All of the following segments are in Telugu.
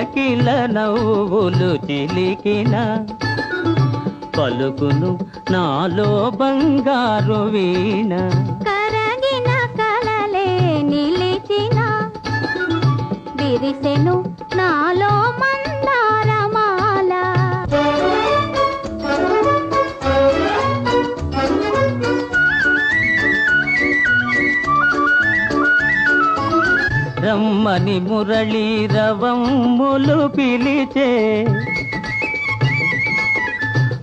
కిలకిల నవ్వులు చిలికిన పలుకును నాలో బంగారు వీణ. కరగిన కలలే నిలిచిన విరిసెను నాలో మందారమాల. రమ్మని మురళీ రవమ్ములు పిలిచే,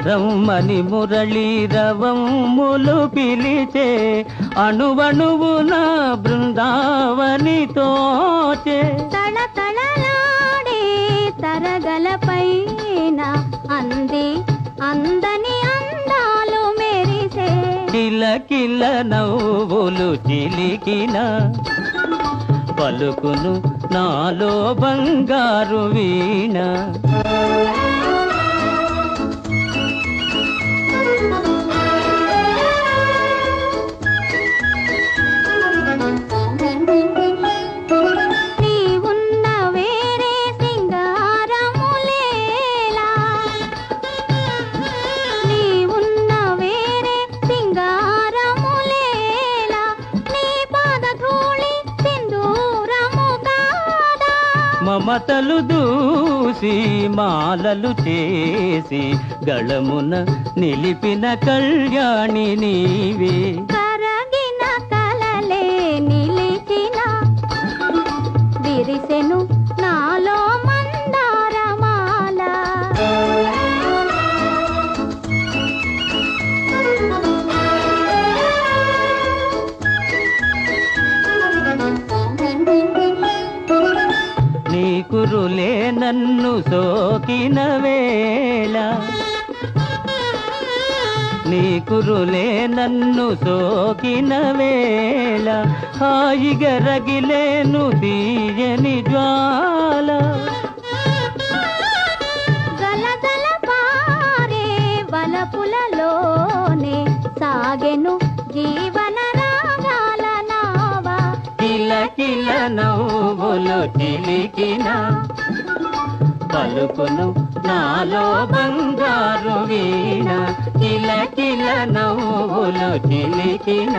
రమ్మని మురళీ రవమ్ములు పిలిచే, అణువణువున బృందావని తోచే. తళతళలాడే తరగలపైన అంది అందని అందాలు మెరిసే. కిలకిల నవ్వులు చిలికిన పలుకును నాలో బంగారు వీణ. నీవున్న వేరే సింగారములేలా, నీవున్న వేరే సింగారములేలా, నీ పాదధూళి సింధూరము కాదా. మమతలు దూసి మాలలు చేసి గళమున నిలిపిన కళ్యాణి నీవే. కరగిన కలలే నిలిచిన విరిసెను నాలో మందారమాల. నీ కురులే నన్ను సోకిన వేళ, నీ కురులే నన్ను సోకిన వేళ, హాయిగా రగిలేను తీయని జ్వాల. గలగల పారే వలపులలోనే సాగెను జీవన రాగాల నావా. కిలకిల నవ్వులు చిలికిన పలుకును నాలో బంగారు వీణ. కిలకిల నవ్వులు చిలికిన